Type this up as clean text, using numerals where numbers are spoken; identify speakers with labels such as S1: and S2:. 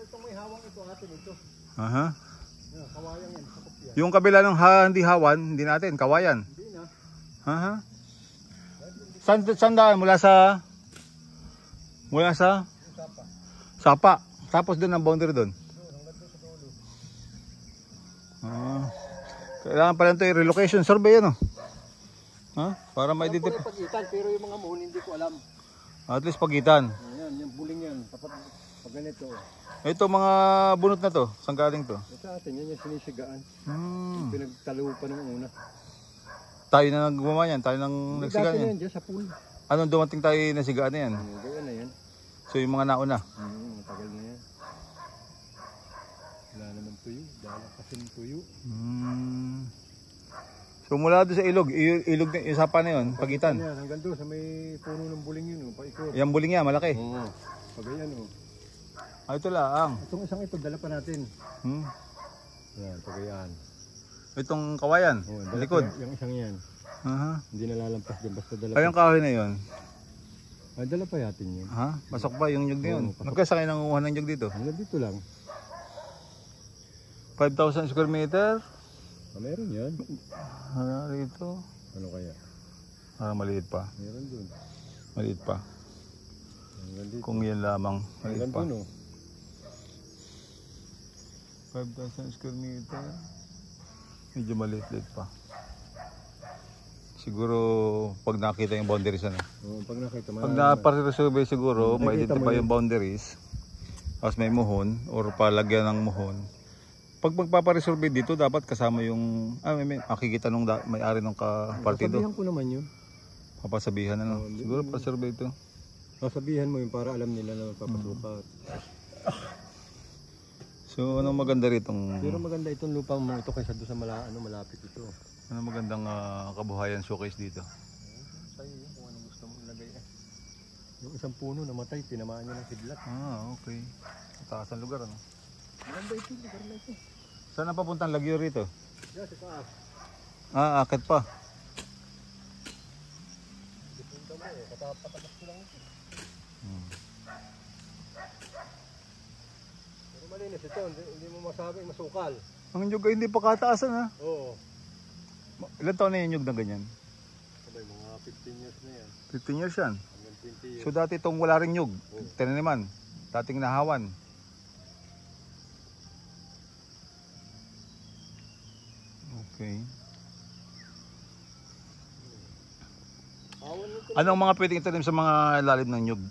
S1: Itong may hawang ito atin ito.
S2: Aha.
S1: Yan, kawayan yan. Sakop yan.
S2: Yung kabila ng hindi hawan, hindi natin, kawayan.
S1: Hindi na.
S2: Aha. Saan daan? Mula sa Sapa. Tapos doon ang boundary doon.
S1: Hanggang doon sa dulo.
S2: Kailangan pala ito relocation survey ano. Ha? Para ma-identify.
S1: Pagitan, pero yung mga muhon hindi ko alam.
S2: At least pagitan.
S1: Ayan, yung buling yan. Tapat pag ganito.
S2: Ito mga bunot na to, saan galing to?
S1: Sa atin, yan yung sinisigaan. Pinagtalo pa nung una.
S2: Tayo na naggumawa yan, tayo nang nagsigaan yan.
S1: Dyan sa pool.
S2: Anong dumating tayo na sigaan na yan?
S1: Gawin na yan.
S2: So yung mga nauna?
S1: Matagal na yan. Wala naman tuyo. Dala kasi tuyo.
S2: So mula doon sa ilog, ilog na, yung sapa na yun, pagitan.
S1: Yan, hanggang doon sa may puno ng buling yun. Paikot.
S2: Yung buling yan, malaki.
S1: Oo. Pag yan
S2: Ito lang.
S1: Itong isang ito, dala pa natin. Yan, pag yan.
S2: Itong kawayan, likod.
S1: Yung isang yan. Hindi nalalampas din, basta dala.
S2: Ay, yung kahoy na yun.
S1: Ay, dala pa yatin yun.
S2: Pasok pa yung nyug na yun. Nagkasakay nang uhan ng nyug dito.
S1: Hanggang dito lang.
S2: 5,000 square meter.
S1: Meron yan.
S2: Rito.
S1: Ano kaya?
S2: Maliit pa.
S1: Meron dun.
S2: Maliit pa.
S1: Dito.
S2: Kung yan lamang, maliit pa.
S1: Dun,
S2: 5,000 square meter. Medyo maliit pa. Siguro pag nakita yung boundaries ano.
S1: Pag nakita mo.
S2: Pag na-resolve siguro, ma-identify yung boundaries. Tapos may muhon or palagyan ng muhon. Pag magpaparesolve dito, dapat kasama yung makikita nung may-ari ng partido.
S1: Sasabihan ko naman yun.
S2: Papasabihan ano. Siguro pa-survey ito.
S1: Sasabihan mo yun para alam nila na magpapasukat.
S2: So anong maganda ritong...
S1: Pero maganda itong lupa mo ito kaysa doon sa malapit ito.
S2: Ano magandang kabuhayan showcase dito?
S1: Sa'yo yun kung anong gusto mo ilagay Yung isang puno namatay, tinamaan niya ng kidlat.
S2: Okay. Mataas ang lugar ano?
S1: Maganda ito, lugar na ito.
S2: Saan ang papuntang lagyo rito?
S1: Yan, sa taas.
S2: Akit pa.
S1: Dipunta mo katapatakas ko lang ito. Pero malinis ito, hindi mo masabing masukal.
S2: Ang nyug ay hindi pa kataasan ha?
S1: Oo.
S2: Ilan taon na yung nyug na ganyan?
S1: Sabay, mga 15 years na yan.
S2: 15 years yan?
S1: Hanggang 20 years.
S2: So dati itong wala rin nyug, tinaniman, dating nahawan. Okay. Anong mga pwedeng itanim sa mga lalim ng nyug?